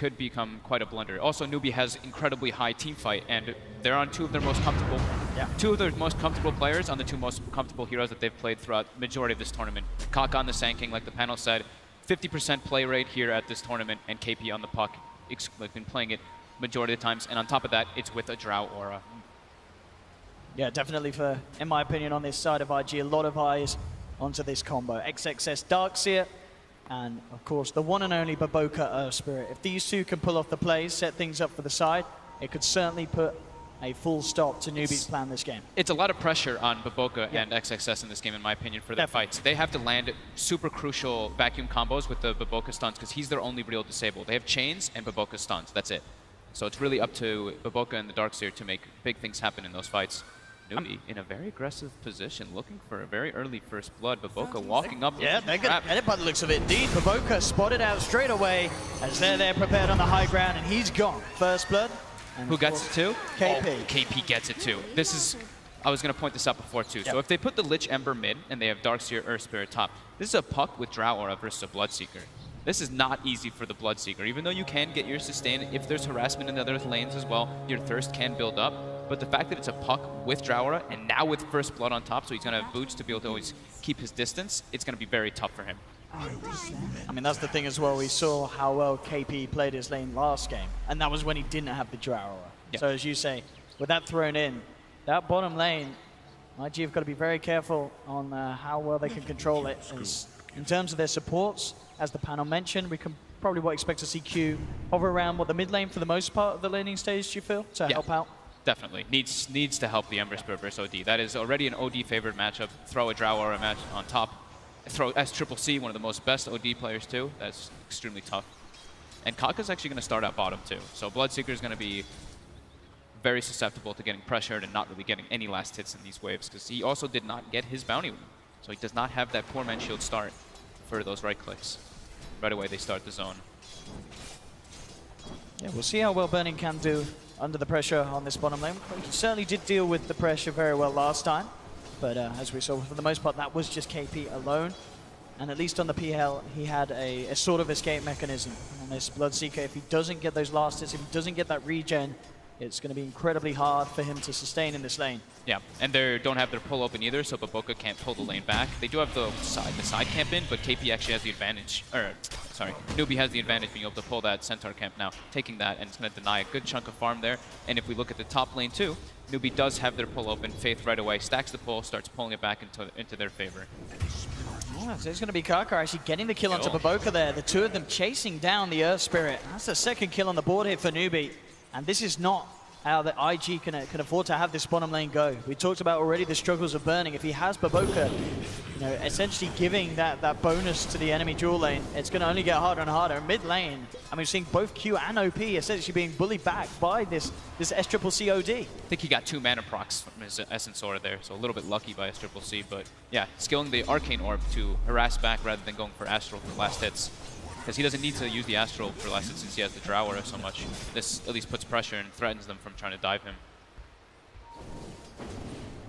could become quite a blunder. Also, Newbee has incredibly high team fight, and they're on two of their most comfortable players on the two most comfortable heroes that they've played throughout the majority of this tournament. Kaka on the Sand King, like the panel said, 50% play rate here at this tournament, and KP on the puck, like been playing it majority of the times, and on top of that, it's with a Drow aura. Yeah, definitely in my opinion, on this side of IG, a lot of eyes onto this combo. XXS Darkseer, and of course, the one and only Baboka Earth Spirit. If these two can pull off the plays, set things up for the side, it could certainly put a full stop to Newbee's plan this game. It's a lot of pressure on Baboka and XXS in this game, in my opinion, for their fights. They have to land super crucial vacuum combos with the Baboka stuns because he's their only real disable. They have chains and Baboka stuns. That's it. So it's really up to Baboka and the Darkseer to make big things happen in those fights. Newbee in a very aggressive position, looking for a very early first blood. Baboka walking up. Yeah, they're going to get it by the looks of it. Indeed, Baboka spotted out straight away as they're there prepared on the high ground, and he's gone. First blood. And who gets it too? KP. Oh, KP gets it too. This is, I was going to point this out before too. Yep. So if they put the Lich Ember mid and they have Darkseer Earth Spirit top, this is a puck with Drow Aura versus a Bloodseeker. This is not easy for the Bloodseeker. Even though you can get your sustain, if there's harassment in the other lanes as well, your thirst can build up. But the fact that it's a puck with Drow Aura and now with First Blood on top, so he's going to have boots to be able to always keep his distance, it's going to be very tough for him. I mean, that's the thing as well. We saw how well KP played his lane last game, and that was when he didn't have the Drow Aura. Yep. So as you say, with that thrown in, that bottom lane, IG have got to be very careful on how well they can control it. In terms of their supports, as the panel mentioned, we can probably expect to see Q hover around the mid lane for the most part of the laning stage, do you feel, to help out? Definitely. Needs to help the Ember Spirit versus OD. That is already an OD favored matchup. Throw a Drow Aura match on top. Throw SCCC, one of the most best OD players too. That's extremely tough. And Kaka's actually going to start at bottom too. So Bloodseeker is going to be very susceptible to getting pressured and not really getting any last hits in these waves because he also did not get his bounty win. So he does not have that poor man shield start for those right clicks. Right away they start the zone. Yeah, we'll see how well Burning can do under the pressure on this bottom lane. He certainly did deal with the pressure very well last time. But as we saw, for the most part, that was just KP alone. And at least on the PL, he had a sort of escape mechanism on this Bloodseeker. If he doesn't get those last hits, if he doesn't get that regen, it's going to be incredibly hard for him to sustain in this lane. Yeah, and they don't have their pull open either, so Baboka can't pull the lane back. They do have the side camp in, but KP actually has the advantage, Newbee has the advantage being able to pull that Centaur camp now, taking that, and it's going to deny a good chunk of farm there. And if we look at the top lane too, Newbee does have their pull open. Faith right away stacks the pull, starts pulling it back into their favor. Yeah, so it's going to be Kaka actually getting the kill onto Baboka there. The two of them chasing down the Earth Spirit. That's the second kill on the board here for Newbee. And this is not how the IG can afford to have this bottom lane go. We talked about already the struggles of Burning. If he has Baboka, essentially giving that bonus to the enemy dual lane, it's going to only get harder and harder. Mid lane, I mean, we're seeing both Q and OP essentially being bullied back by this SCCC OD. I think he got 2 mana procs from his Essence Aura there, so a little bit lucky by SCCC, but yeah, skilling the Arcane Orb to harass back rather than going for Astral for last hits. Because he doesn't need to use the Astral for last hit since he has the Drow Aura so much. This at least puts pressure and threatens them from trying to dive him.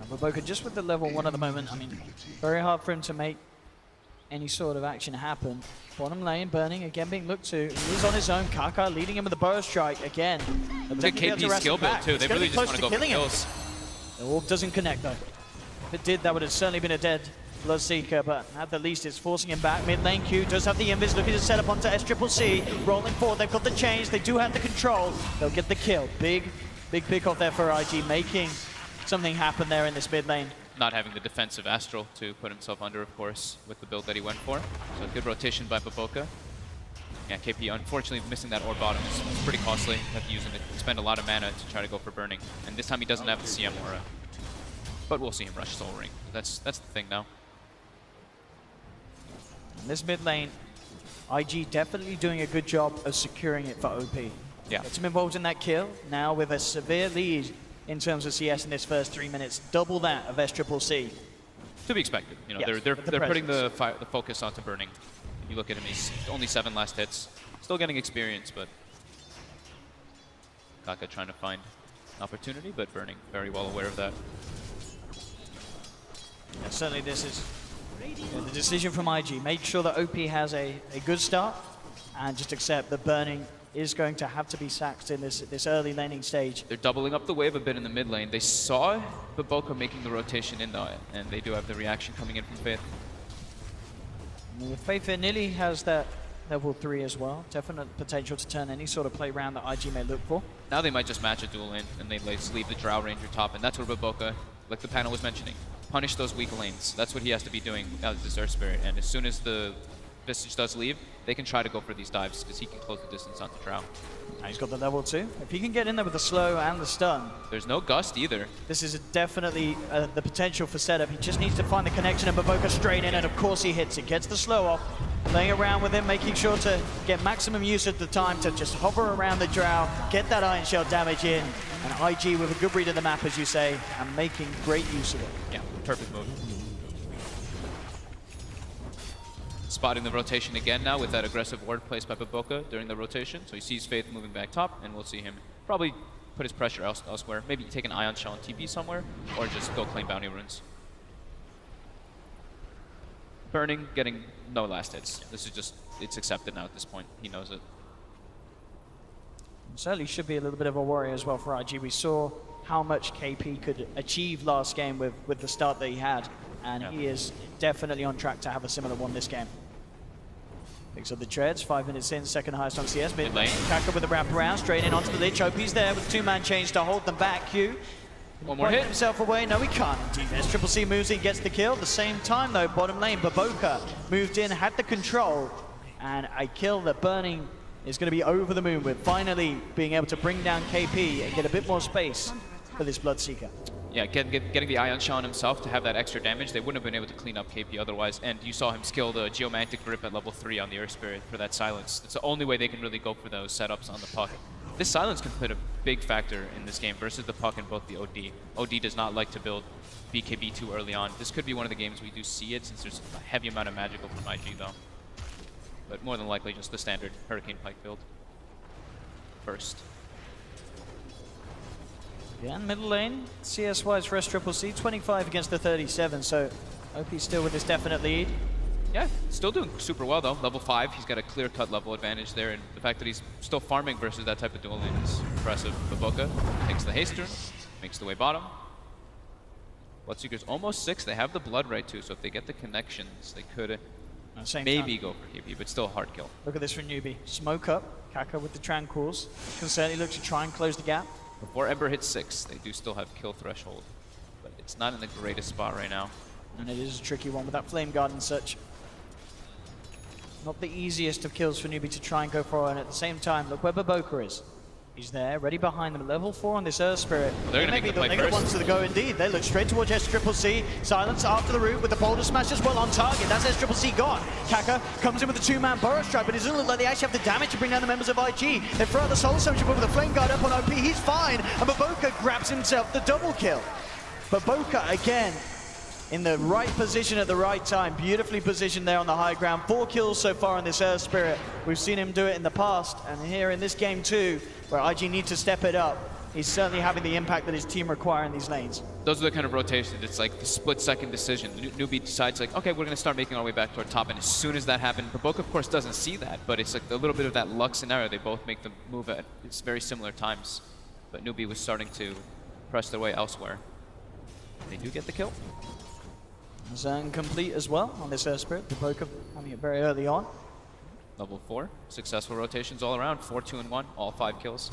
Baboka just with the level 1 at the moment, I mean, very hard for him to make any sort of action happen. Bottom lane, Burning, again being looked to. He is on his own. Kaka leading him with the Bow Strike again. Good KP skill build too. They really just want to go for kills. The orb doesn't connect though. If it did, that would have certainly been a dead Bloodseeker, but at the least it's forcing him back. Mid lane Q does have the invis, looking to set up onto SCCC. Rolling forward, they've got the chains, they do have the control. They'll get the kill. Big pick off there for IG, making something happen there in this mid lane. Not having the defensive Astral to put himself under, of course, with the build that he went for. So good rotation by Baboka. Yeah, KP unfortunately missing that orb bottom. It's pretty costly. You have to use it to spend a lot of mana to try to go for Burning. And this time he doesn't have the CM Aura. But we'll see him rush Soul Ring. That's the thing now. In this mid lane, IG definitely doing a good job of securing it for OP. Yeah. Gets him involved in that kill, now with a severe lead in terms of CS in this first 3 minutes, double that of SCCC. To be expected. Yes, they're putting the focus onto Burning. You look at him, he's only 7 last hits. Still getting experience, but Kaka trying to find an opportunity, but Burning very well aware of that. Yeah, certainly this is the decision from IG. Make sure that OP has a good start and just accept that Burning is going to have to be sacked in this early laning stage. They're doubling up the wave a bit in the mid lane. They saw Baboka making the rotation in though, and they do have the reaction coming in from Faith. With Faith, it nearly has that level 3 as well. Definite potential to turn any sort of play round that IG may look for. Now they might just match a duel in, and they leave the Drow Ranger top, and that's where Baboka, like the panel was mentioning, punish those weak lanes. That's what he has to be doing as the Earth Spirit, and as soon as the Visage does leave, they can try to go for these dives, because he can close the distance onto Drow. Now he's got the level 2. If he can get in there with the slow and the stun. There's no gust either. This is definitely the potential for setup. He just needs to find the connection, and Baboka straight in, and of course he hits it. Gets the slow off, playing around with him, making sure to get maximum use of the time to just hover around the Drow, get that Iron Shell damage in, and IG with a good read of the map, as you say, and making great use of it. Yeah, perfect move. Spotting the rotation again now with that aggressive ward placed by Baboka during the rotation. So he sees Faith moving back top, and we'll see him probably put his pressure elsewhere. Maybe take an Ion Shell and TP somewhere, or just go claim Bounty Runes. Burning, getting no last hits. This is just, it's accepted now at this point. He knows it. Certainly should be a little bit of a worry as well for IG. We saw how much KP could achieve last game with the start that he had, and he is definitely on track to have a similar one this game. Picks up the treads, 5 minutes in, second highest on CS. Mid lane. Kaka with the wrap around, straight in onto the Lich. OP's there with 2-man change to hold them back. Q. One more hit. Himself away. No, he can't indeed. There's Triple C moves in, gets the kill. At the same time, though, bottom lane, Baboka moved in, had the control, and a kill that Burning is going to be over the moon with, finally being able to bring down KP and get a bit more space for this Bloodseeker. Yeah, getting the Ion Shell on himself to have that extra damage. They wouldn't have been able to clean up KP otherwise, and you saw him skill the Geomantic Grip at level 3 on the Earth Spirit for that silence. It's the only way they can really go for those setups on the puck. This silence can play a big factor in this game versus the puck in both the OD. OD does not like to build BKB too early on. This could be one of the games we do see it, since there's a heavy amount of magical from IG though. But more than likely just the standard Hurricane Pike build first. Yeah, middle lane, CS-wise for Triple C, 25 against the 37, so OP still with this definite lead. Yeah, still doing super well though. Level 5, he's got a clear-cut level advantage there, and the fact that he's still farming versus that type of duel lane is impressive. Baboka takes the haste turn, makes the way bottom. Bloodseeker's almost 6, they have the blood right too, so if they get the connections, they could maybe go for KP, but still a hard kill. Look at this from Newbee. Smoke up, Kaka with the Tranquils. Can certainly look to try and close the gap. Before Ember hits 6, they do still have kill threshold, but it's not in the greatest spot right now. And it is a tricky one with that Flame Guard and such. Not the easiest of kills for Newbee to try and go for, and at the same time, look where Baboka is. He's there, ready behind them, level 4 on this Earth Spirit. Well, they're going to make the play first. Ones to the go indeed. They look straight towards Triple C. Silence after the root with the Boulder Smash as well on target. That's Triple C gone. Kaka comes in with a 2-man Burrow Strike, but it doesn't look like they actually have the damage to bring down the members of IG. They throw out the Soul Soldier, but with the Flame Guard up on OP, he's fine. And Baboka grabs himself the double kill. Baboka again in the right position at the right time. Beautifully positioned there on the high ground. 4 kills so far in this Earth Spirit. We've seen him do it in the past, and here in this game too, where IG need to step it up. He's certainly having the impact that his team require in these lanes. Those are the kind of rotations. It's like the split-second decision. Newbee decides like, okay, we're going to start making our way back toward top, and as soon as that happens, Baboka of course doesn't see that, but it's like a little bit of that luck scenario. They both make the move at it's very similar times, but Newbee was starting to press their way elsewhere. They do get the kill. Zone complete as well on this Earth Spirit. Baboka having it very early on. Level 4, successful rotations all around. 4, 2, and 1, all 5 kills.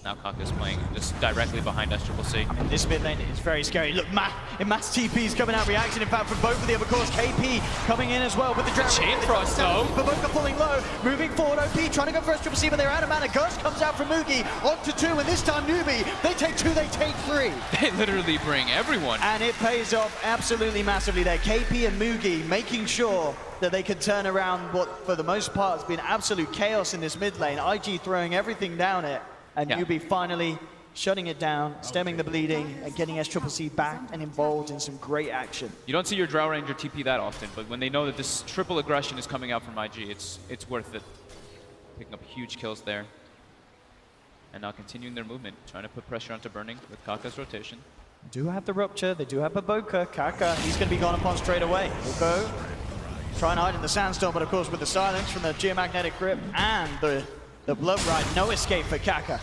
Now Kaka's playing just directly behind Triple C. I mean, this mid lane is very scary. Look, Matt's TP is coming out reaction. In fact, from both of them, of course, KP coming in as well with the Dragon. Chain Frost, though. Baboka falling low, moving forward. OP trying to go for Triple C, but they're out of mana. Ghost comes out from Mugi, on to 2, and this time Newbee. They take 2, they take 3. They literally bring everyone. And it pays off absolutely massively there. KP and Mugi making sure that they can turn around what, for the most part, has been absolute chaos in this mid lane. IG throwing everything down it. And Newbee finally shutting it down, stemming the bleeding, and getting Triple C back and involved in some great action. You don't see your Drow Ranger TP that often, but when they know that this triple aggression is coming out from IG, it's worth it. Picking up huge kills there. And now continuing their movement, trying to put pressure onto Burning with Kaka's rotation. They do have the Rupture, they do have Baboka. Kaka, he's going to be gone upon straight away. He'll go Try and hide in the sandstorm, but of course with the silence from the geomagnetic grip and the blood ride, no escape for Kaka.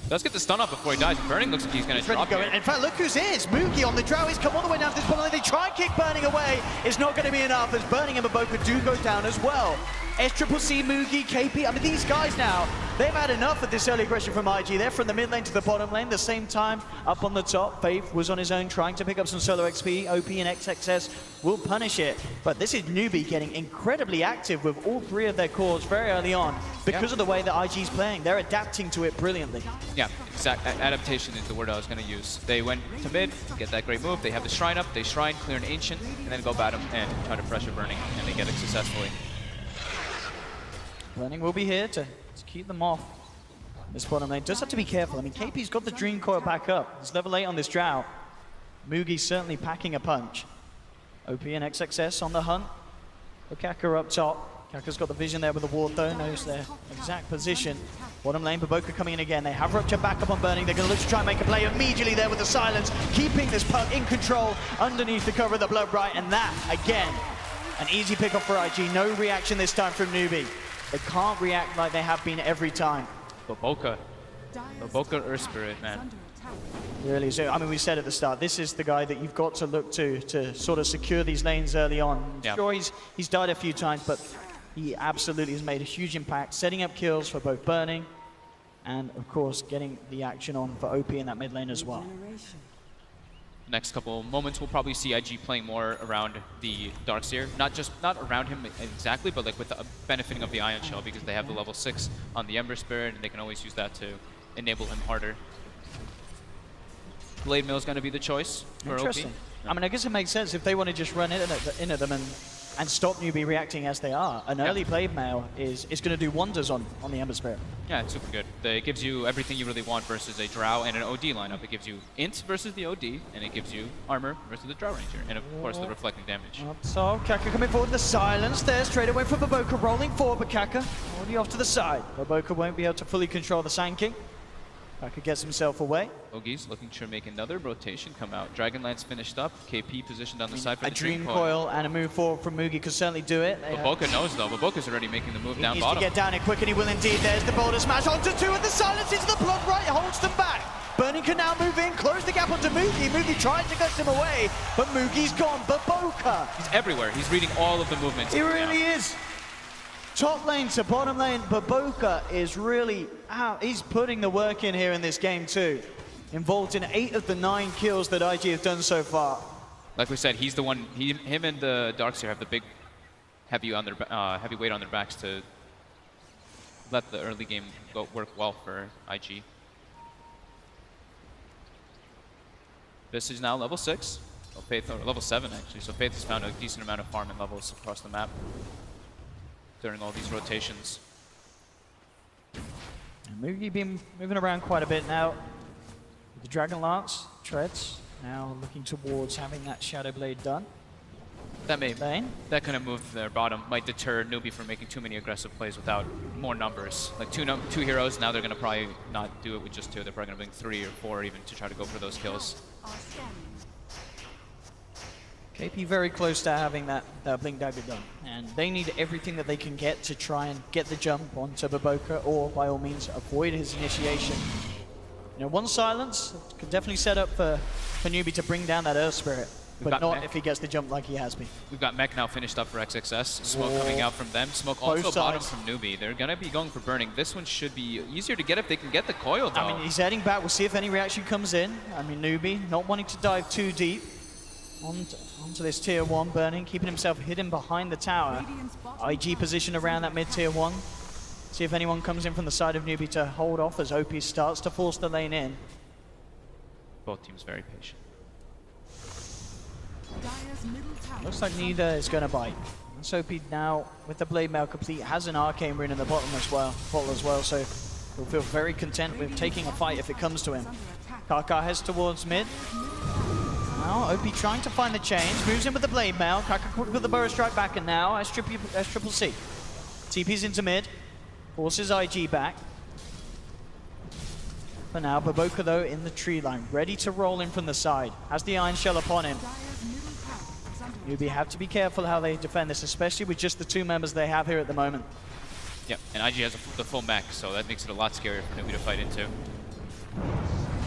Does get the stun up before he dies. Burning looks like he's going to drop here. In fact, look who's in. It's Moogie on the drow. He's come all the way down to this point. They try and kick Burning away. It's not going to be enough as Burning and Maboka do go down as well. SCCC, Moogie, KP. I mean, these guys now, they've had enough of this early aggression from IG. They're from the mid lane to the bottom lane. The same time, up on the top, Faith was on his own trying to pick up some solo XP. OP and XXS will punish it. But this is Newbee getting incredibly active with all three of their cores very early on because of the way that IG's playing. They're adapting to it brilliantly. Yeah, exact. Adaptation is the word I was going to use. They went to mid, get that great move. They have the Shrine up. They Shrine, clear an Ancient, and then go bottom and try to pressure Burning, and they get it successfully. Burning will be here to keep them off this bottom lane. Does have to be careful. I mean, KP's got the Dream Coil back up. It's level 8 on this drow. Moogie's certainly packing a punch. OP and XXS on the hunt. For Kaka up top. Kaka's got the vision there with the ward though, knows their exact position. Bottom lane, Maboka coming in again. They have Rupture back up on Burning. They're going to look to try and make a play immediately there with the silence, keeping this puck in control underneath the cover of the Blood Right. And that, again, an easy pick-up for IG. No reaction this time from Newbee. They can't react like they have been every time. Maboka Earth Spirit, man. Really, so I mean, we said at the start, this is the guy that you've got to look to sort of secure these lanes early on. Sure, he's died a few times, but he absolutely has made a huge impact, setting up kills for both Burning and, of course, getting the action on for OP in that mid lane as well. Next couple moments, we'll probably see IG playing more around the Darkseer. Not around him exactly, but like with the benefiting of the Ion Shell because they have the level 6 on the Ember Spirit, and they can always use that to enable him harder. Blade Mill is going to be the choice for OP. Interesting. I mean, I guess it makes sense if they want to just run into them and stop Newbee reacting as they are. An early Blade Mail is going to do wonders on the Ember Spirit. Yeah, it's super good. It gives you everything you really want versus a Drow and an OD lineup. It gives you Int versus the OD, and it gives you armor versus the Drow Ranger, and of course the reflecting damage. So Kaka coming forward, the silence there, straight away from Maboka, rolling forward, but Kaka already off to the side. Maboka won't be able to fully control the Sand King. Kaka gets himself away. Ogies looking to make another rotation come out. Dragonlance finished up. KP positioned on the side for the Dream Coil and a move forward from Moogie could certainly do it. Maboka knows though. Maboka's already making the move down bottom. He needs to get down here quick, and he will indeed. There's the boulder smash onto two, and the silence into the Blood Right holds them back. Burning can now move in, close the gap onto Moogie. Moogie tries to get him away, but Moogie's gone. Maboka. He's everywhere. He's reading all of the movements. He really is. Top lane to bottom lane, Maboka is really out. He's putting the work in here in this game too. Involved in 8 of the 9 kills that IG have done so far. Like we said, he's the one. Him and the Darkseer have the big heavy weight on their backs to let the early game work well for IG. This is now level 6. Oh, Faith, or level 7 actually. So Faith has found a decent amount of farming levels across the map during all these rotations. Moogie been moving around quite a bit now. The Dragon Lance treads now looking towards having that Shadow Blade done. That kind of move their bottom might deter Newbee from making too many aggressive plays without more numbers. Like two heroes, now they're going to probably not do it with just 2. They're probably going to bring 3 or 4 even to try to go for those kills. KP very close to having that Blink Dagger done, and they need everything that they can get to try and get the jump onto Maboka, or by all means avoid his initiation. You know, one silence could definitely set up for Newbie to bring down that Earth Spirit, but not if he gets the jump like he has been. We've got Mech now finished up for XXS. Smoke coming out from them. Smoke also bottom from Newbee. They're going to be going for Burning. This one should be easier to get if they can get the coil though. I mean, he's heading back. We'll see if any reaction comes in. I mean, Newbee not wanting to dive too deep. Onto this tier 1, Burning, keeping himself hidden behind the tower. IG position around that mid tier 1. See if anyone comes in from the side of Newbee to hold off as OP starts to force the lane in. Both teams very patient. Looks like neither is going to bite. That's OP now with the Blade Mail complete, has an Arcane Rune in the bottom as well, so he'll feel very content with taking a fight if it comes to him. Kaka heads towards mid. Now, OP trying to find the chains, moves in with the Blade Mail. Kaka with the Burrow Strike back, and now SCCC. TP's into mid, forces IG back. For now, Maboka though in the tree line, ready to roll in from the side. Has the Iron Shell upon him. Newbee have to be careful how they defend this, especially with just the 2 members they have here at the moment. Yep, and IG has the full mech, so that makes it a lot scarier for Newbee to fight into.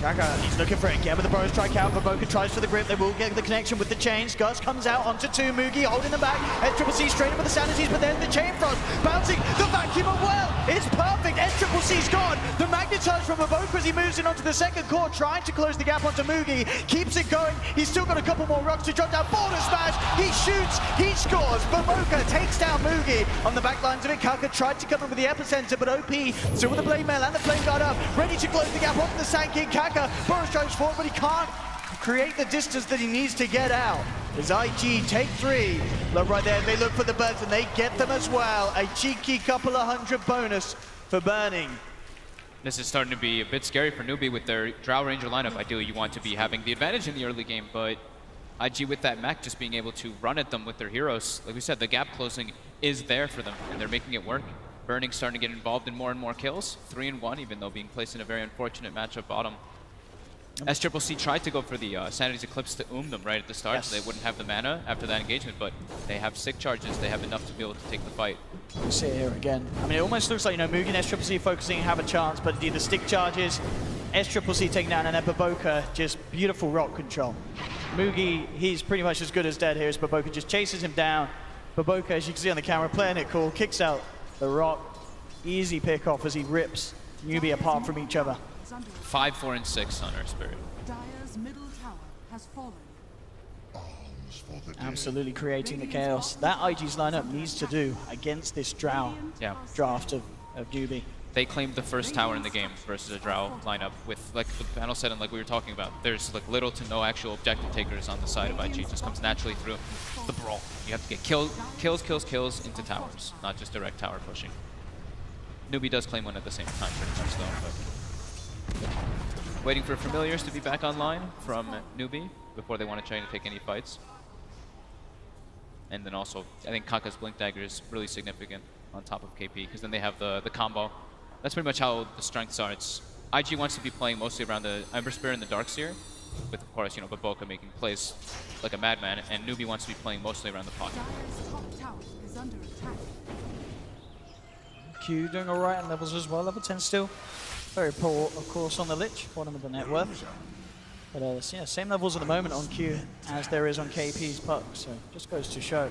Kaka, he's looking for it again with the Burrow strike out. Baboka tries for the grip. They will get the connection with the chains. Gus comes out onto 2. Mugi holding them back. SCCC straight in with the sanities, but then the chain frost bouncing the vacuum of well. It's perfect. SCCC's gone. The magnetize from Baboka as he moves in onto the second core, trying to close the gap onto Mugi. Keeps it going. He's still got a couple more rocks to drop down. Border smash. He shoots. He scores. Baboka takes down Mugi on the back lines of it. Kaka tried to come in with the epicenter, but OP still with the blade mail and the flame guard up, ready to close the gap onto the Sand King. Kaka Boris strikes forward, but he can't create the distance that he needs to get out. As IG take 3. Look right there, they look for the birds and they get them as well. A cheeky couple of 100 bonus for Burning. This is starting to be a bit scary for Newbee with their Drow Ranger lineup. Ideally, you want to be having the advantage in the early game, but IG with that mech just being able to run at them with their heroes. Like we said, the gap closing is there for them, and they're making it work. Burning starting to get involved in more and more kills. 3 and 1, even though being placed in a very unfortunate matchup bottom. SCCC tried to go for the Sanity's Eclipse to them right at the start, so they wouldn't have the mana after that engagement, but they have sick charges, they have enough to be able to take the fight. We see it here again. I mean, it almost looks like, Mugi and SCCC focusing have a chance, but the stick charges, SCCC taking down, and then Baboka, just beautiful rock control. Mugi, he's pretty much as good as dead here as Baboka just chases him down. Baboka, as you can see on the camera, playing it cool, kicks out the rock. Easy pick off as he rips Newbee apart from each other. 5, 4, and 6 on Earth Spirit. Dire's middle tower has fallen. Absolutely creating the chaos that IG's lineup needs to do against this Drow draft of Newbee. They claimed the first tower in the game versus a Drow lineup with, like the panel said and like we were talking about, there's like little to no actual objective takers on the side of IG. It just comes naturally through the brawl. You have to get kills into towers, not just direct tower pushing. Newbee does claim one at the same time pretty much though, but waiting for familiars to be back online from Newbee before they want to try to take any fights. And then also, I think Kaka's Blink Dagger is really significant on top of KP, because then they have the combo. That's pretty much how the strengths are. It's IG wants to be playing mostly around the Ember Spirit and the Darkseer, with of course, Baboka making plays like a madman, and Newbee wants to be playing mostly around the pocket. Dire's top tower is under attack. Q doing alright on levels as well, level 10 still. Very poor, of course, on the Lich, bottom of the net worth. But yeah, same levels at the moment on Q as there is on KP's puck, so just goes to show.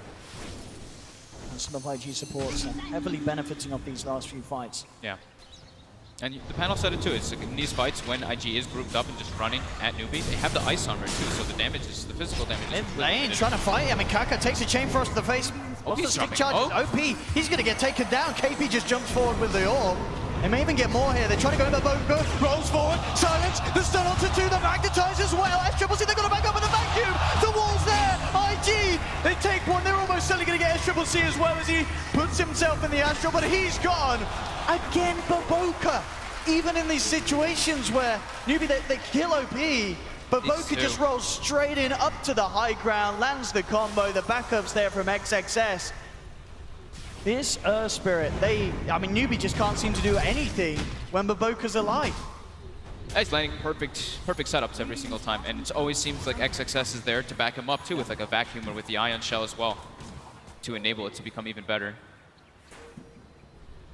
And some of IG supports are heavily benefiting off these last few fights. Yeah. And the panel said it too, it's like in these fights when IG is grouped up and just running at Newbee, they have the ice armor too, so the damage is, the physical damage is They ain't trying to fight. I mean, Kaka takes a chain frost to the face. What's the stick charge? OP, he's going to get taken down. KP just jumps forward with the orb. They may even get more here. They try to go in the boat, rolls forward, silence, the stun onto 2, the magnetize as well. SCCC, they're going to back up in the vacuum. The wall's there. IG, they take one. They're almost certainly going to get SCCC as well as he puts himself in the astral, but he's gone. Again, Baboka. Even in these situations where Newbee, they kill OP, Baboka just rolls straight in up to the high ground, lands the combo, the backups there from XXS. This Spirit, I mean, Newbee just can't seem to do anything when Baboka's alive. He's landing perfect setups every single time, and it always seems like XXS is there to back him up too, with like a vacuum or with the Ion Shell as well, to enable it to become even better.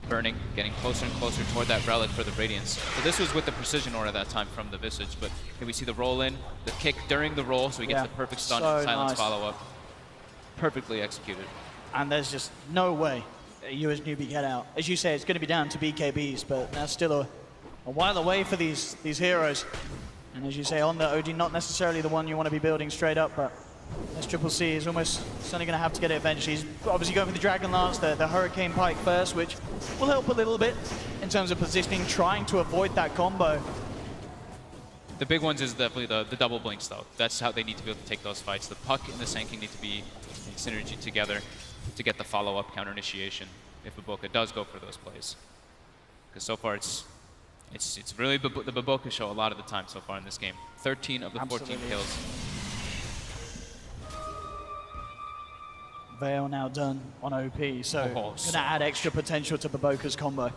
Burning, getting closer and closer toward that relic for the Radiance. So this was with the Precision Aura that time from the Visage, but here we see the roll in, the kick during the roll, so he gets the perfect stun and silence follow-up. Perfectly executed. And there's just no way you as Newbee get out. As you say, it's going to be down to BKBs, but that's still a while away for these heroes. And as you say, on the OD, not necessarily the one you want to be building straight up, but SCCC is almost certainly going to have to get it eventually. He's obviously going for the Dragon Lance, the Hurricane Pike first, which will help a little bit in terms of positioning, trying to avoid that combo. The big ones is definitely the double blinks though. That's how they need to be able to take those fights. The Puck and the Sand King need to be in synergy together to get the follow-up counter initiation if Baboka does go for those plays. Because so far it's really the Baboka show a lot of the time so far in this game. 13 of the 14 kills. Veil now done on OP, so going to add extra potential to Baboka's combo.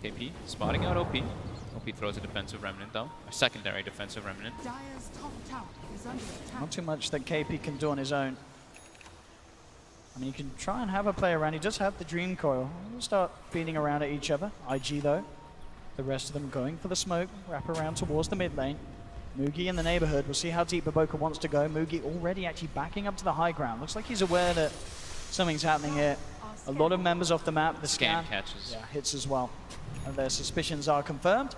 KP spotting out OP. OP throws a defensive remnant though, a secondary defensive remnant. Dire's top tower is under attack. Not too much that KP can do on his own. I mean, he can try and have a play around. He does have the Dream Coil. We'll start beating around at each other. IG though, the rest of them going for the smoke, wrap around towards the mid lane. Mugi in the neighborhood. We'll see how deep Baboka wants to go. Mugi already actually backing up to the high ground. Looks like he's aware that something's happening here. A lot of members off the map. The Scan catches. Yeah, hits as well. And their suspicions are confirmed.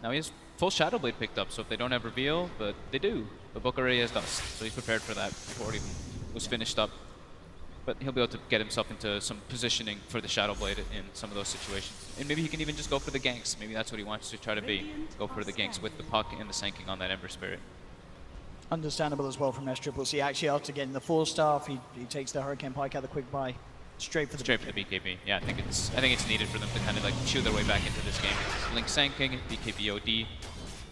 Now he has full Shadow Blade picked up, so if they don't have reveal, but they do. Baboka already has Dust, so he's prepared for that before it even was finished up. But he'll be able to get himself into some positioning for the Shadow Blade in some of those situations. And maybe he can even just go for the ganks. Maybe that's what he wants to try to be. Go for the ganks with the puck and the Sanking on that Ember Spirit. Understandable as well from S-Triple-C. Actually, after getting the 4-star, he takes the Hurricane Pike out the quick buy. Straight for the BKB. Yeah, I think it's needed for them to kind of like chew their way back into this game. It's Link Sanking, BKB OD,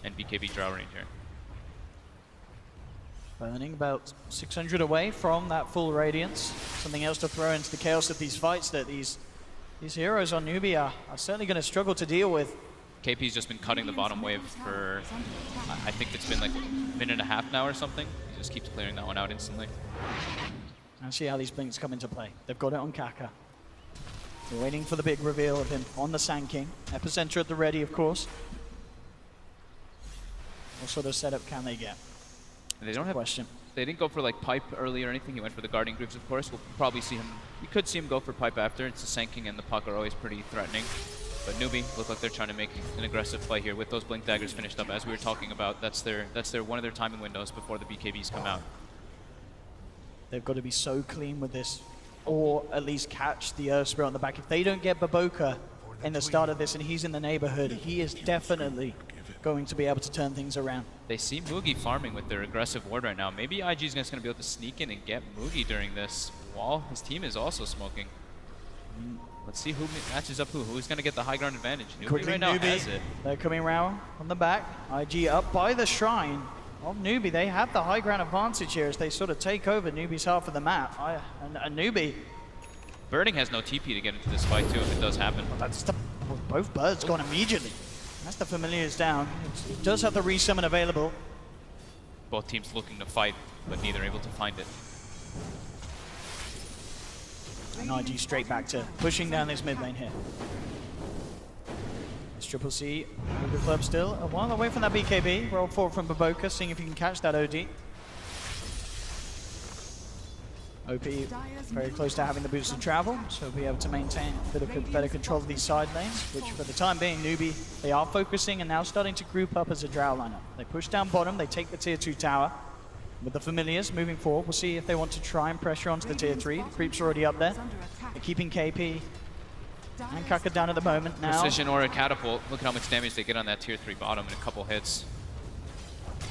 and BKB Drow Ranger. Burning about 600 away from that full Radiance. Something else to throw into the chaos of these fights that these heroes on Newbee are certainly going to struggle to deal with. KP's just been cutting the bottom wave for, I think it's been like a minute and a half now or something. He just keeps clearing that one out instantly. And see how these blinks come into play. They've got it on Kaka. They're waiting for the big reveal of him on the Sand King. Epicenter at the ready, of course. What sort of setup can they get? They don't have question. They didn't go for like pipe early or anything. He went for the guarding groups, of course. We'll probably see him. We could see him go for pipe after. It's the Sanking and the puck are always pretty threatening. But Newbee look like they're trying to make an aggressive play here with those blink daggers finished up. As we were talking about, that's their one of their timing windows before the BKBs come out. They've got to be so clean with this, or at least catch the Earth Spirit on the back. If they don't get Baboka in the start of this and he's in the neighborhood, he is definitely going to be able to turn things around. They see Mugi farming with their aggressive ward right now. Maybe IG's just going to be able to sneak in and get Mugi during this while his team is also smoking. Let's see who matches up who. Who's going to get the high ground advantage? Newbee right now has it. They're coming around on the back. IG up by the shrine of Newbee. They have the high ground advantage here as they sort of take over Newbee's half of the map. And Newbee. Birding has no TP to get into this fight too if it does happen. That's the, both birds gone immediately. That's the Familiars down. It does have the resummon available. Both teams looking to fight, but neither able to find it. And IG straight back to pushing down this mid lane here. It's Triple-C with the club still. A while away from that BKB. Roll forward from Baboka, seeing if he can catch that OD. OP very close to having the boost of travel, so we'll be able to maintain a bit of better control of these side lanes, which for the time being, Newbee, they are focusing and now starting to group up as a Drow lineup. They push down bottom, they take the tier 2 tower. With the Familiars moving forward, we'll see if they want to try and pressure onto the tier 3. The creep's already up there. They're keeping KP and Kaka down at the moment now. Precision or a catapult. Look at how much damage they get on that tier 3 bottom in a couple hits.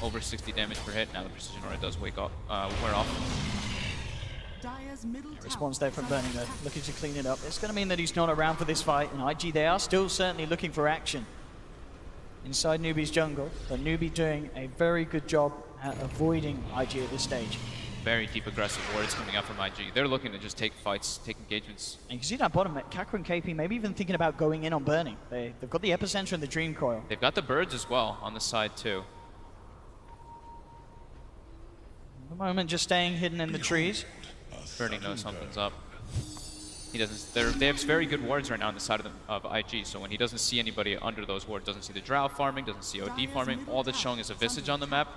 Over 60 damage per hit. Now the Precision Aura does wear off. Response there from Burning though, looking to clean it up. It's going to mean that he's not around for this fight, and IG, they are still certainly looking for action inside Newbee's jungle, but Newbee doing a very good job at avoiding IG at this stage. Very deep aggressive wards coming out from IG. They're looking to just take fights, take engagements. And you can see that bottom, Kaka and KP maybe even thinking about going in on Burning. They've got the Epicenter and the Dream Coil. They've got the birds as well on the side too. At the moment, just staying hidden in the trees. Burning knows something's up. He doesn't. They have very good wards right now on the side of IG. So when he doesn't see anybody under those wards, doesn't see the Drow farming, doesn't see OD farming, all that's showing is a Visage on the map.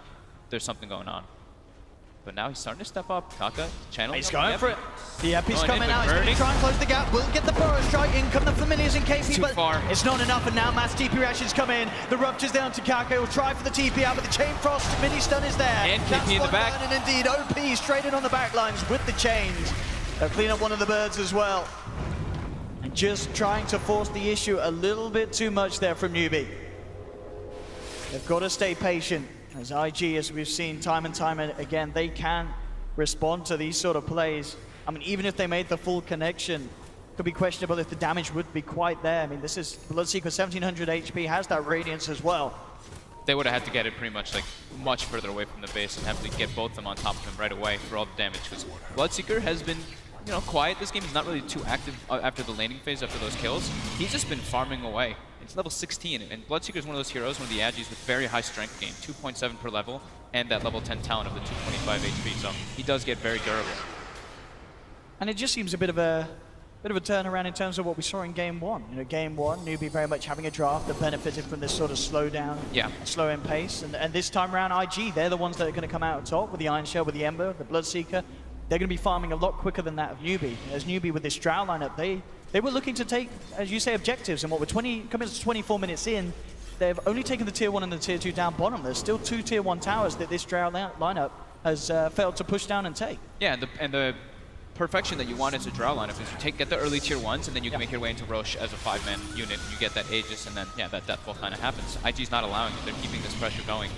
There's something going on. But now he's starting to step up. Kaka, channel. He's going for it. The Epi's coming out. He's going to try and close the gap. Will get the Burrow Strike. In come the Familiars and KP, but far. It's not enough. And now mass TP reactions come in. The Rupture's down to Kaka. He'll try for the TP out, but the Chain Frost mini stun is there. And KP in the back. And indeed, OP straight in on the back lines with the chains. They'll clean up one of the birds as well. And just trying to force the issue a little bit too much there from Newbee. They've got to stay patient. As IG, as we've seen time and time again, they can respond to these sort of plays. I mean, even if they made the full connection, it could be questionable if the damage would be quite there. I mean, this is Bloodseeker 1700 HP, has that Radiance as well. They would have had to get it pretty much like much further away from the base and have to get both of them on top of him right away for all the damage, because Bloodseeker has been you know, quiet this game. He's not really too active after the laning phase, after those kills. He's just been farming away. It's level 16, and Bloodseeker is one of those heroes, one of the Agis with very high strength gain, 2.7 per level, and that level 10 talent of the 225 HP, so he does get very durable. And it just seems a bit of a turnaround in terms of what we saw in game one. You know, game one, Newbee very much having a draft that benefited from this sort of slow down, slow in pace. And this time around, IG, they're the ones that are going to come out top with the Iron Shell, with the Ember, the Bloodseeker. They're going to be farming a lot quicker than that of Newbee. As Newbee with this Drow lineup, they were looking to take, as you say, objectives. And what we're coming to 24 minutes in, they've only taken the tier 1 and the tier 2 down bottom. There's still 2 tier 1 towers that this Drow lineup has failed to push down and take. Yeah, and the perfection that you want as a Drow lineup is you get the early tier 1s, and then you can make your way into Roche as a 5-man unit. You get that Aegis, and then, that death ball kind of happens. IG's not allowing it. They're keeping this pressure going.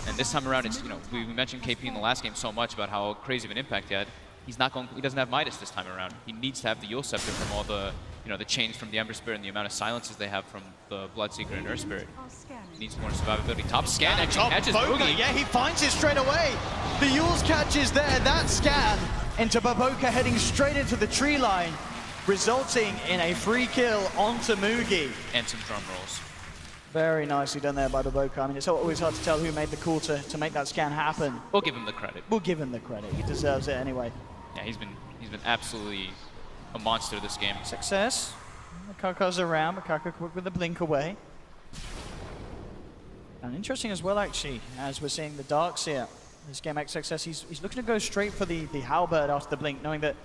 And this time around, it's, you know, we mentioned KP in the last game so much about how crazy of an impact he had. He doesn't have Midas this time around. He needs to have the Yule Scepter from all the, you know, the chains from the Ember Spirit and the amount of silences they have from the Bloodseeker and Earth Spirit. He needs more survivability. Top scan actually catches Boogie. Yeah, he finds it straight away. The Yule's catch is there. That scan into Baboka heading straight into the tree line, resulting in a free kill onto Mugi. And some drum rolls. Very nicely done there by Baboka. I mean, it's always hard to tell who made the call to make that scan happen. We'll give him the credit. We'll give him the credit. He deserves it anyway. Yeah, he's been absolutely a monster this game. Success. Makaka's around. Makaka quick with the blink away. And interesting as well, actually, as we're seeing the Darks here. This game XXS, he's looking to go straight for the Halberd after the blink, knowing that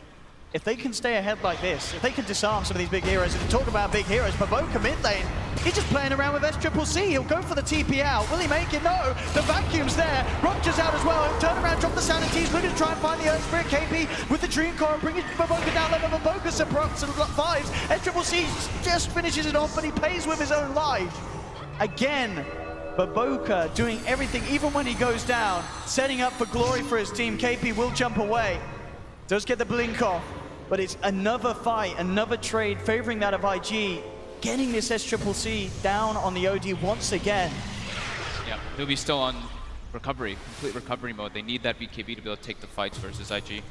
if they can stay ahead like this, if they can disarm some of these big heroes, and talk about big heroes, Baboka mid lane, he's just playing around with SCCC. He'll go for the TP out. Will he make it? No. The vacuum's there. Rupture's out as well. He'll turn around, drop the Sanities, looking to try and find the Earth Spirit. KP with the Dream Core, bringing Baboka down level. Baboka supports 5s. SCCC just finishes it off, but he pays with his own life. Again, Baboka doing everything, even when he goes down, setting up for glory for his team. KP will jump away. Does get the blink off. But it's another fight, another trade favoring that of IG, getting this SCCC down on the OD once again. Yeah, Newbee's still on recovery, complete recovery mode. They need that BKB to be able to take the fights versus IG.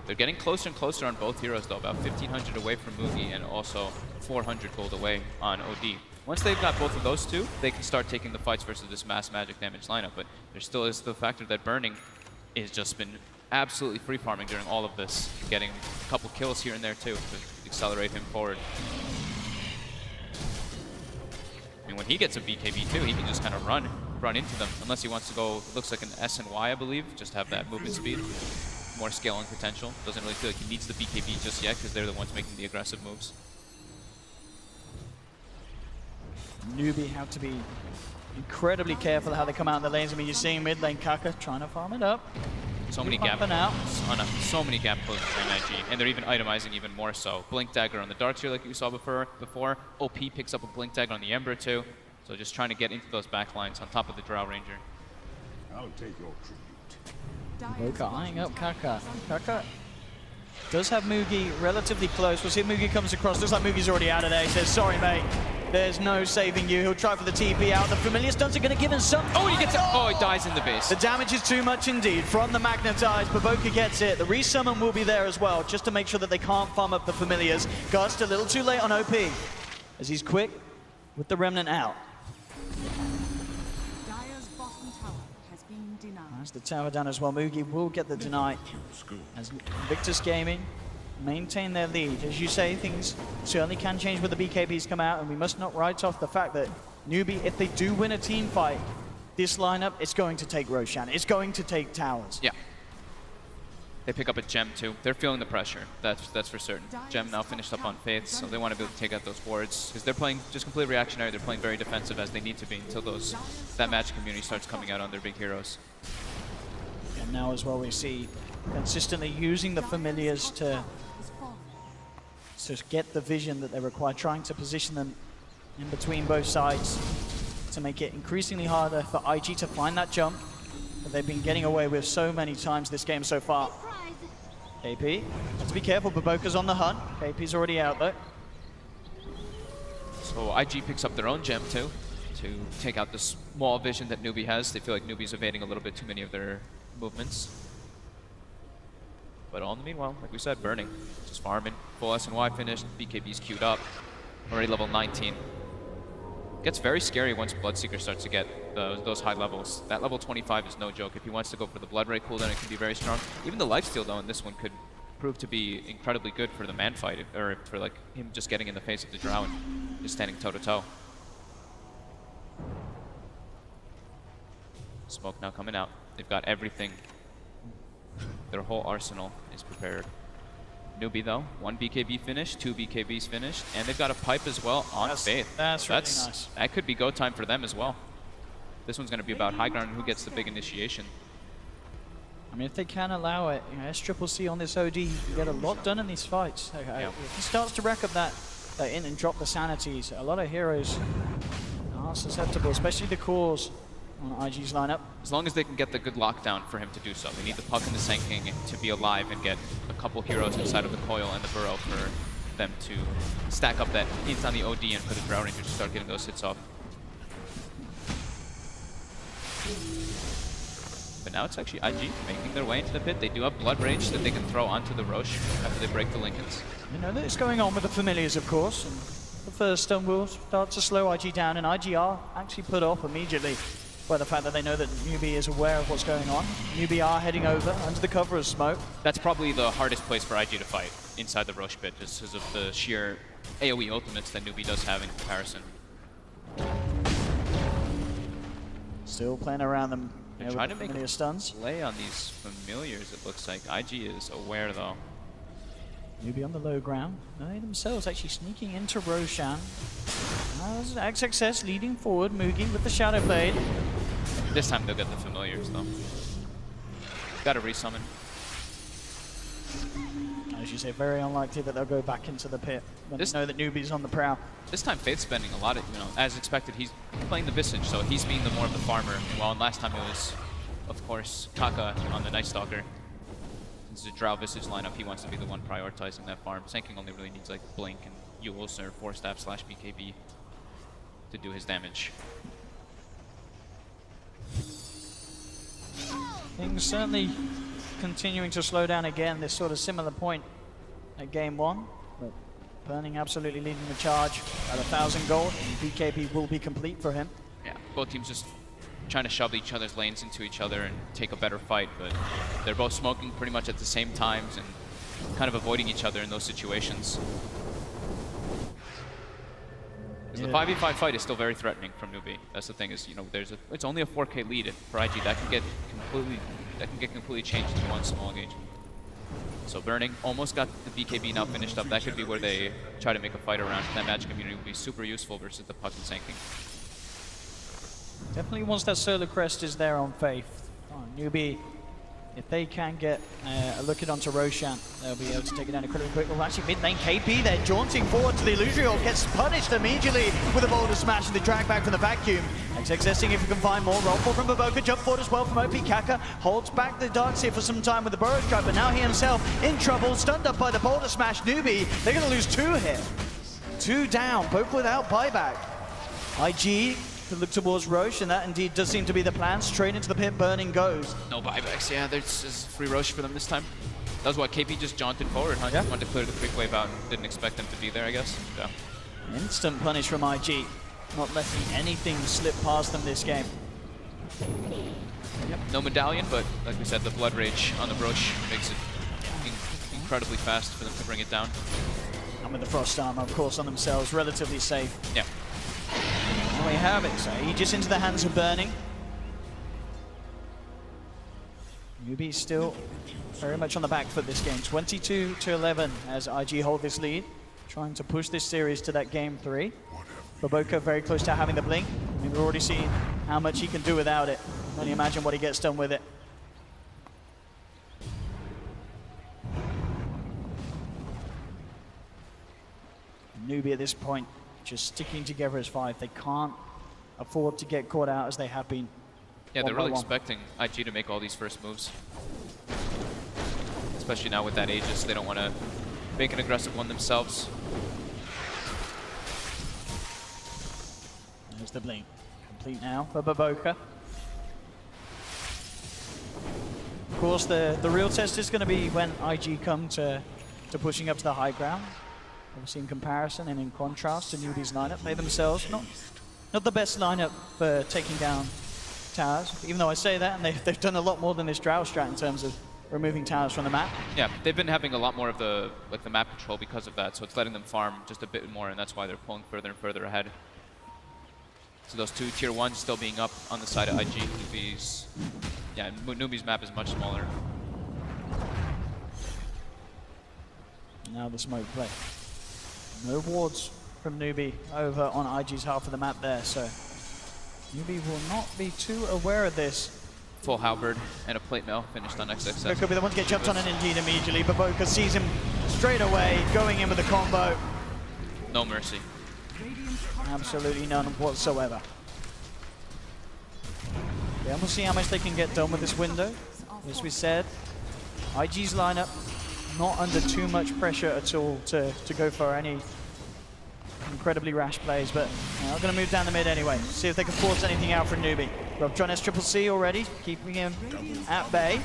They're getting closer and closer on both heroes though, about 1,500 away from Mugi and also 400 gold away on OD. Once they've got both of those two, they can start taking the fights versus this mass magic damage lineup, but there still is the factor that Burning has just been absolutely free farming during all of this, getting a couple kills here and there too to accelerate him forward. I mean, when he gets a BKB too, he can just kind of run into them, unless he wants to go, looks like an S and Y, I believe, just have that movement speed, more scaling potential. Doesn't really feel like he needs the BKB just yet, because they're the ones making the aggressive moves. Newbee have to be incredibly careful how they come out in the lanes. I mean, you're seeing mid lane Kaka trying to farm it up. So many gap so many gap closes from IG, and they're even itemizing even more so. Blink Dagger on the Darks here, like you saw before. OP picks up a Blink Dagger on the Ember too. So just trying to get into those backlines on top of the Drow Ranger. I'll take your tribute. Baboka eyeing up Kaka. Kaka does have Mugi relatively close. We'll see if Mugi comes across. Looks like Mugi's already out of there. He says, sorry, mate. There's no saving you. He'll try for the TP out. The familiar stunts are going to give him some. Oh, he gets it. Oh, he dies in the base. The damage is too much indeed from the Magnetize. Baboka gets it. The resummon will be there as well, just to make sure that they can't farm up the familiars. Gust a little too late on OP, as he's quick with the Remnant out. Dire's bottom tower has been denied. That's the tower down as well. Mugi will get the deny, as Victus Gaming maintain their lead. As you say, things certainly can change when the BKBs come out, and we must not write off the fact that Newbee, if they do win a team fight, this lineup, it's going to take Roshan. It's going to take towers. Yeah. They pick up a Gem too. They're feeling the pressure. That's for certain. Gem now finished up on Faiths, so they want to be able to take out those wards, because they're playing just completely reactionary. They're playing very defensive as they need to be until that magic community starts coming out on their big heroes. And now as well we see consistently using the familiars to get the vision that they require, trying to position them in between both sides to make it increasingly harder for IG to find that jump that they've been getting away with so many times this game so far. KP, have to be careful, Baboka's on the hunt. KP's already out though. So IG picks up their own gem too, to take out the small vision that Newbee has. They feel like Newbee's evading a little bit too many of their movements. But all in the meanwhile, like we said, burning. Just farming. Full S&Y finished. BKB's queued up. Already level 19. Gets very scary once Bloodseeker starts to get those high levels. That level 25 is no joke. If he wants to go for the Blood Ray cooldown, it can be very strong. Even the lifesteal, though, in this one could prove to be incredibly good for the man fight, or for like him just getting in the face of the Drow and just standing toe-to-toe. Smoke now coming out. They've got everything. Their whole arsenal is prepared. Newbee though, 1 BKB finished, 2 BKBs finished, and they've got a pipe as well on Faith. That's really nice. That could be go time for them as well. This one's going to be about high ground and who gets the big initiation. I mean, if they can allow it, you know, SCCC on this OD, you get a lot done in these fights. Yeah. If he starts to rack up that in and drop the sanities, a lot of heroes are susceptible, especially the cores on IG's lineup. As long as they can get the good lockdown for him to do so. They need the Puck and the Sand King to be alive and get a couple heroes inside of the Coil and the Burrow for them to stack up that hit on the OD and for the Drow Rangers to start getting those hits off. But now it's actually IG making their way into the pit. They do have Blood Rage that they can throw onto the Roche after they break the Lincolns. You know that's going on with the familiars, of course. And the first stun will start to slow IG down, and IG are actually put off immediately by the fact that they know that Newbee is aware of what's going on. Newbee are heading over under the cover of smoke. That's probably the hardest place for IG to fight, inside the Roche pit, just because of the sheer AoE ultimates that Newbee does have in comparison. Still playing around them. They're trying to make a stuns. Play on these familiars, it looks like. IG is aware, though. Newbee on the low ground. They themselves actually sneaking into Roshan. As XXS leading forward, Mugi with the Shadow Blade. This time they'll get the familiars, though. Gotta resummon. As you say, very unlikely that they'll go back into the pit when they know that Newbee's on the prowl. This time Faith's spending a lot of, as expected, he's playing the Visage, so he's being the more of the farmer. While last time it was, of course, Kaka on the Night Stalker. Since it's a Drow Visage lineup, he wants to be the one prioritizing that farm. Sand King only really needs like Blink and Yules or 4-Staff / BKB to do his damage. Things certainly continuing to slow down again, this sort of similar point at game 1. But Burning absolutely leading the charge at 1,000 gold. BKB will be complete for him. Yeah, both teams just trying to shove each other's lanes into each other and take a better fight, but they're both smoking pretty much at the same times and kind of avoiding each other in those situations. Because the 5v5 fight is still very threatening from Newbee. That's the thing is, it's only a 4K lead for IG. That can get completely changed in one small engagement. So Burning almost got the BKB now finished up. That could be where they try to make a fight around. That magic immunity would be super useful versus the Puck and Sand King. Definitely once that Solar Crest is there on Faith. Newbee, if they can get a look at onto Roshan, they'll be able to take it down incredibly quick. Well, actually, mid lane KP, they're jaunting forward to the Illusory Orb, gets punished immediately with a boulder smash and the drag back from the vacuum. XXS seeing if he can find more. Roll from Baboka, jump forward as well from OP. Kaka holds back the Darkseer for some time with the Burrow Strike, but now he himself in trouble, stunned up by the boulder smash. Newbee, they're going to lose 2 here. 2 down, both without buyback. IG to look towards Roche, and that indeed does seem to be the plan. Straight into the pit, Burning goes. No buybacks, yeah, there's free Roche for them this time. That was what, KP just jaunted forward, huh? Yeah. Just wanted to clear the quick wave out and didn't expect them to be there, I guess. Yeah. Instant punish from IG. Not letting anything slip past them this game. Yep. No medallion, but like we said, the Blood Rage on the Roche makes it incredibly fast for them to bring it down. And with the Frost Armor, of course, on themselves, relatively safe. Yeah. And we have it, so Aegis into the hands of Burning. Newbee still very much on the back foot this game. 22-11 as IG hold this lead. Trying to push this series to that game 3. Baboka very close to having the blink. I mean, we've already seen how much he can do without it. Only imagine what he gets done with it. Newbee at this point just sticking together as 5. They can't afford to get caught out as they have been. Yeah, they're really expecting IG to make all these first moves. Especially now with that Aegis, they don't want to make an aggressive one themselves. There's the blink. Complete now for Baboka. Of course, the real test is going to be when IG come to pushing up to the high ground. Obviously, in comparison and in contrast to Newbee's lineup, they themselves not the best lineup for taking down towers. Even though I say that, and they've done a lot more than this Drow strat in terms of removing towers from the map. Yeah, they've been having a lot more of the map control because of that, so it's letting them farm just a bit more, and that's why they're pulling further and further ahead. So those two tier 1s still being up on the side of IG. Newbee's map is much smaller. Now the smoke play. No wards from Newbee over on IG's half of the map there, so Newbee will not be too aware of this. Full halberd and a plate mail finished on XXX. That could be the one to get jumped on and indeed immediately, but Boca sees him straight away, going in with the combo. No mercy. Absolutely none whatsoever. Yeah, we'll see how much they can get done with this window. As we said, IG's lineup not under too much pressure at all to go for any incredibly rash plays, but they're going to move down the mid anyway. See if they can force anything out from Newbee. Rob John SCCC already, keeping him at bay.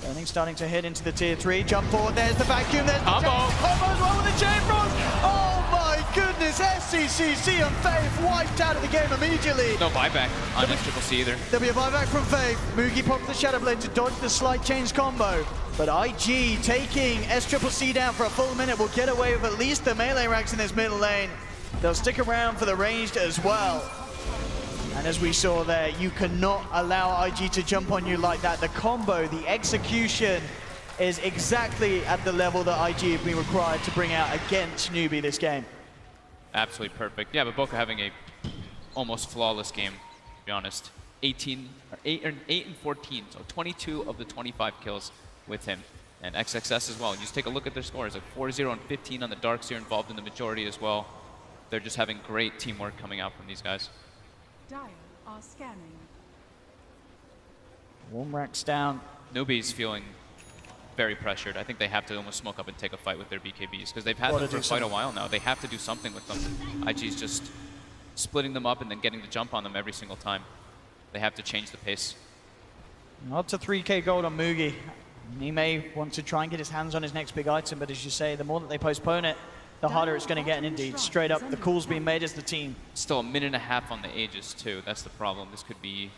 Burning starting to hit into the tier 3. Jump forward, there's the vacuum, there's the combo as well with the chain frost. Oh my goodness, SCCC and Faith wiped out of the game immediately. No buyback on SCCC either. There'll be a buyback from Faith. Mugi pops the Shadow Blade to dodge the slight change combo. But IG taking SCCC down for a full minute will get away with at least the melee ranks in this middle lane. They'll stick around for the ranged as well. And as we saw there, you cannot allow IG to jump on you like that. The combo, the execution is exactly at the level that IG have been required to bring out against Newbee this game. Absolutely perfect. Yeah, but Boca having a almost flawless game, to be honest. 8 and 14, so 22 of the 25 kills with him. And XXS as well. You just take a look at their scores, like 4-0 and 15 on the Darks here, involved in the majority as well. They're just having great teamwork coming out from these guys. Dire are scanning. Warm racks down. Newbee's feeling very pressured. I think they have to almost smoke up and take a fight with their BKBs because they've had them for quite a while now. They have to do something with them. IG's just splitting them up and then getting the jump on them every single time. They have to change the pace. Up to 3k gold on Mugi. He may want to try and get his hands on his next big item, but as you say, the more that they postpone it, the harder it's going to get. And indeed, straight up, the call's being made as the team. Still a minute and a half on the Aegis too. That's the problem. This could be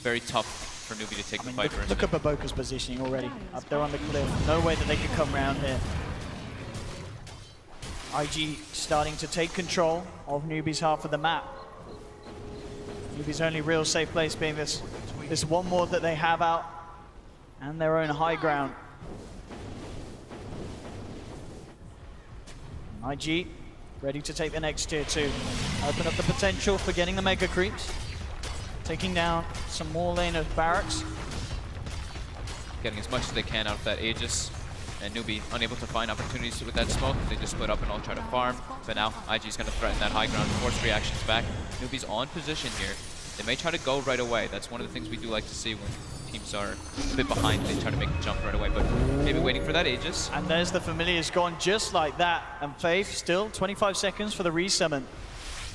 very tough for Newbee to take the fight versus. Look at Baboka's positioning already. Up there on the cliff. No way that they could come around here. IG starting to take control of Newbee's half of the map. Newbee's only real safe place being this one more that they have out and their own high ground. IG ready to take the next tier 2. Open up the potential for getting the mega creeps. Taking down some more lane of barracks. Getting as much as they can out of that Aegis. And Newbee unable to find opportunities with that smoke. They just split up and all try to farm. But now IG's going to threaten that high ground, force reactions back. Newbee's on position here. They may try to go right away. That's one of the things we do like to see when teams are a bit behind. They try to make the jump right away, but maybe waiting for that Aegis. And there's the Familiar's gone just like that. And Faith still 25 seconds for the resummon.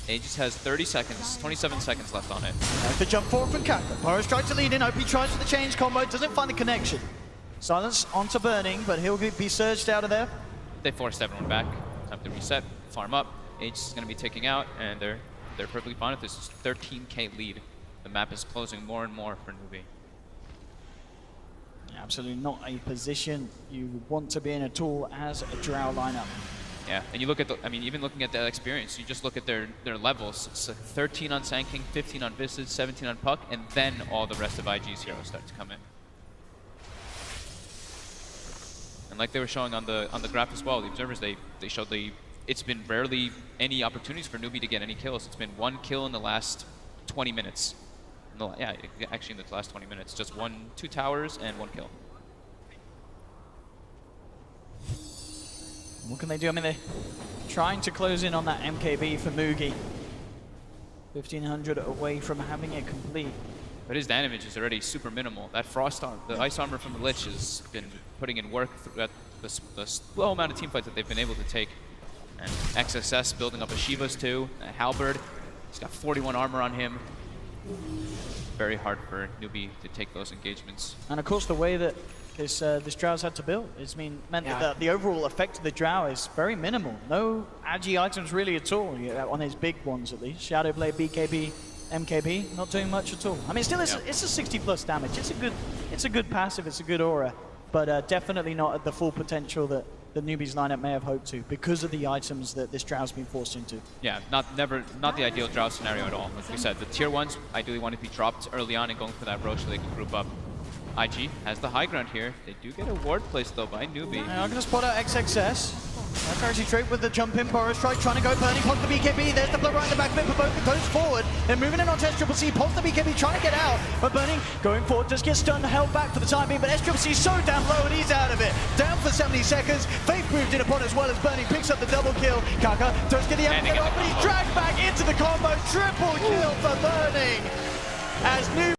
Aegis has 30 seconds, 27 seconds left on it. There's the jump forward from Kaka. Boros tries to lead in. OP tries for the change combo. Doesn't find the connection. Silence onto Burning, but he'll be surged out of there. They forced everyone back. Time to reset, farm up. Aegis is going to be taking out, and they're perfectly fine with this. It's 13k lead. The map is closing more and more for Newbee. Absolutely not a position you would want to be in at all as a Drow lineup. Yeah, and you look at even looking at that experience, you just look at their levels. It's 13 on Sand King, 15 on Visage, 17 on Puck, and then all the rest of IG's heroes start to come in. And like they were showing on the graph as well, the observers, they showed it's been rarely any opportunities for Newbee to get any kills. It's been 1 kill in the last 20 minutes. Actually in the last 20 minutes, just 2 towers and 1 kill. What can they do? I mean, they're trying to close in on that MKB for Mugi. 1500 away from having it complete. But his damage is already super minimal. That frost armor, the ice armor from the Lich has been putting in work throughout the slow amount of team fights that they've been able to take. And XSS building up a Shivas too, a Halberd. He's got 41 armor on him. very hard for Newbee to take those engagements. And of course, the way that this Drow's had to build meant that the overall effect of the Drow is very minimal. No agi items really at all, on his big ones at least. Shadowblade, BKB, MKB, not doing much at all. I mean, still, it's a 60+ damage. It's a good passive, it's a good aura, but definitely not at the full potential that the Newbee's lineup may have hoped to, because of the items that this Drow's been forced into. Yeah, not the ideal Drow scenario at all. Like we said, the tier 1s ideally want to be dropped early on and going for that Roche so they can group up. IG has the high ground here. They do get a ward placed though by Newbee. Yeah, I'm going to spot out XXS. That's actually straight with the jump in. Burrow strike trying to go burning. Pops the BKB. There's the blood right in the back of it. Baboka goes forward. They're moving in on SCCC. Pops the BKB trying to get out. But Burning going forward does get stunned, held back for the time being. But SCCC is so damn low and he's out of it. Down for 70 seconds. Faith moved in upon as well as Burning picks up the double kill. Kaka does get the end off, but he's dragged back into the combo. Triple kill for Burning as Newbee.